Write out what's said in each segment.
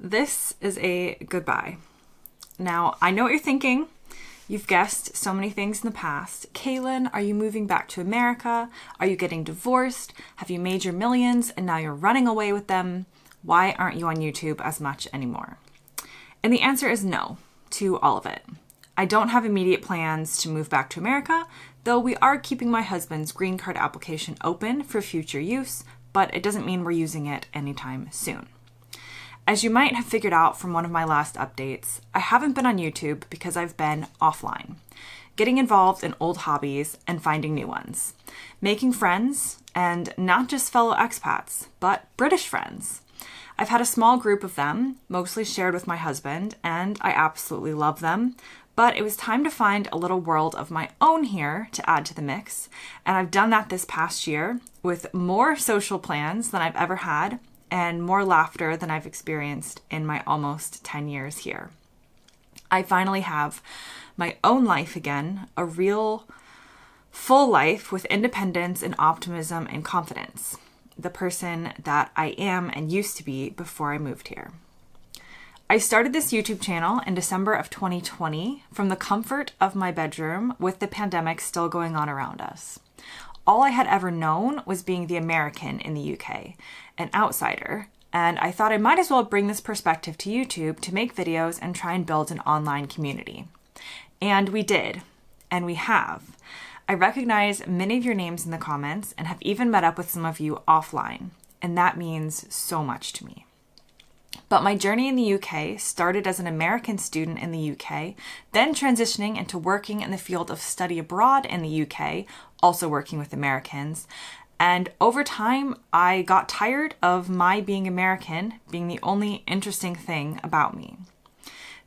This is a goodbye. Now, I know what you're thinking. You've guessed so many things in the past. Kalyn, are you moving back to America? Are you getting divorced? Have you made your millions and now you're running away with them? Why aren't you on YouTube as much anymore? And the answer is no to all of it. I don't have immediate plans to move back to America, though we are keeping my husband's green card application open for future use, but it doesn't mean we're using it anytime soon. As you might have figured out from one of my last updates, I haven't been on YouTube because I've been offline, getting involved in old hobbies and finding new ones, making friends, and not just fellow expats, but British friends. I've had a small group of them, mostly shared with my husband, and I absolutely love them, but it was time to find a little world of my own here to add to the mix, and I've done that this past year with more social plans than I've ever had, and more laughter than I've experienced in my almost 10 years here. I finally have my own life again, a real full life with independence and optimism and confidence, the person that I am and used to be before I moved here. I started this YouTube channel in December of 2020 from the comfort of my bedroom with the pandemic still going on around us. All I had ever known was being the American in the UK, an outsider, and I thought I might as well bring this perspective to YouTube to make videos and try and build an online community. And we did, and we have. I recognize many of your names in the comments and have even met up with some of you offline, and that means so much to me. But my journey in the UK started as an American student in the UK, then transitioning into working in the field of study abroad in the UK, also working with Americans. And over time, I got tired of my being American being the only interesting thing about me.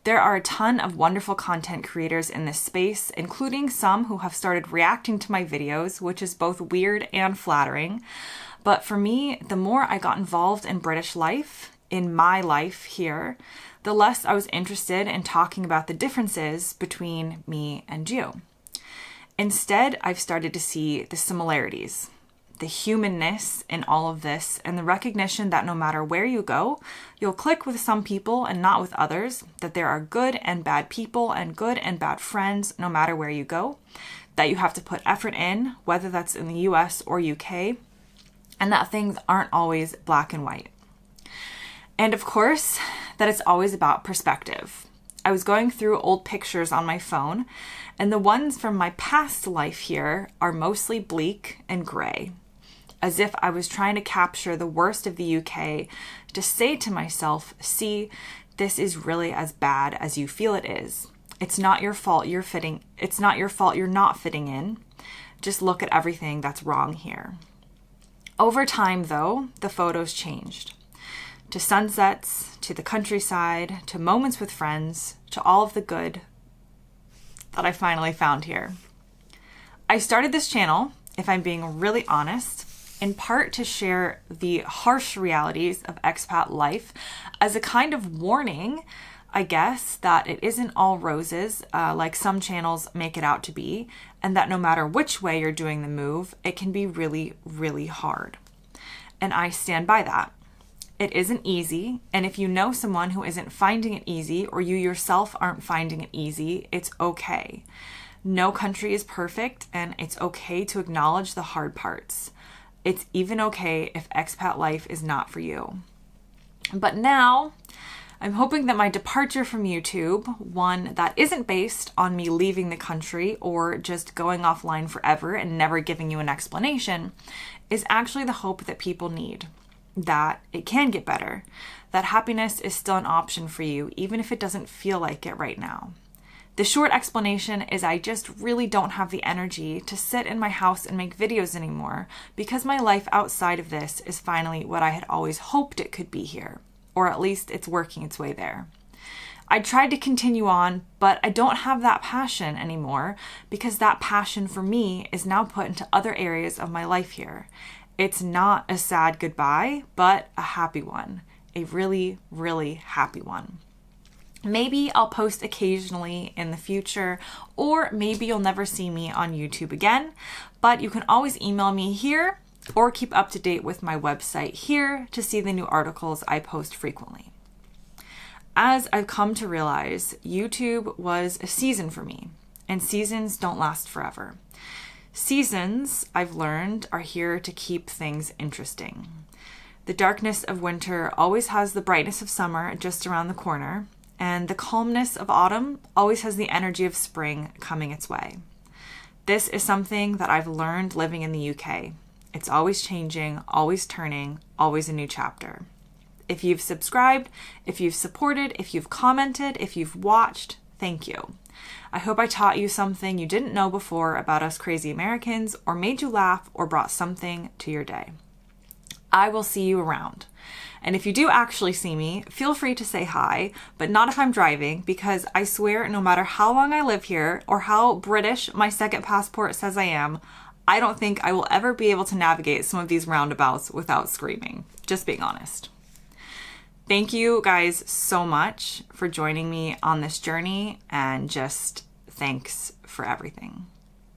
There are a ton of wonderful content creators in this space, including some who have started reacting to my videos, which is both weird and flattering. But for me, the more I got involved in British life, in my life here, the less I was interested in talking about the differences between me and you. Instead, I've started to see the similarities, the humanness in all of this, and the recognition that no matter where you go, you'll click with some people and not with others, that there are good and bad people and good and bad friends no matter where you go, that you have to put effort in, whether that's in the US or UK, and that things aren't always black and white. And of course, that it's always about perspective. I was going through old pictures on my phone, and the ones from my past life here are mostly bleak and gray, as if I was trying to capture the worst of the UK to say to myself, see, this is really as bad as you feel it is. It's not your fault you're not fitting in. Just look at everything that's wrong here. Over time, though, the photos changed. To sunsets, to the countryside, to moments with friends, to all of the good that I finally found here. I started this channel, if I'm being really honest, in part to share the harsh realities of expat life as a kind of warning, I guess, that it isn't all roses like some channels make it out to be, and that no matter which way you're doing the move, it can be really, really hard. And I stand by that. It isn't easy, and if you know someone who isn't finding it easy or you yourself aren't finding it easy, it's okay. No country is perfect, and it's okay to acknowledge the hard parts. It's even okay if expat life is not for you. But now, I'm hoping that my departure from YouTube, one that isn't based on me leaving the country or just going offline forever and never giving you an explanation, is actually the hope that people need. That it can get better, that happiness is still an option for you, even if it doesn't feel like it right now. The short explanation is I just really don't have the energy to sit in my house and make videos anymore because my life outside of this is finally what I had always hoped it could be here, or at least it's working its way there. I tried to continue on, but I don't have that passion anymore because that passion for me is now put into other areas of my life here. It's not a sad goodbye, but a happy one. A really, really happy one. Maybe I'll post occasionally in the future, or maybe you'll never see me on YouTube again, but you can always email me here or keep up to date with my website here to see the new articles I post frequently. As I've come to realize, YouTube was a season for me, and seasons don't last forever. Seasons, I've learned, are here to keep things interesting. The darkness of winter always has the brightness of summer just around the corner, and the calmness of autumn always has the energy of spring coming its way. This is something that I've learned living in the UK. It's always changing, always turning, always a new chapter. If you've subscribed, if you've supported, if you've commented, if you've watched, thank you. I hope I taught you something you didn't know before about us crazy Americans, or made you laugh, or brought something to your day. I will see you around. And if you do actually see me, feel free to say hi, but not if I'm driving, because I swear no matter how long I live here or how British my second passport says I am, I don't think I will ever be able to navigate some of these roundabouts without screaming. Just being honest. Thank you guys so much for joining me on this journey, and just thanks for everything.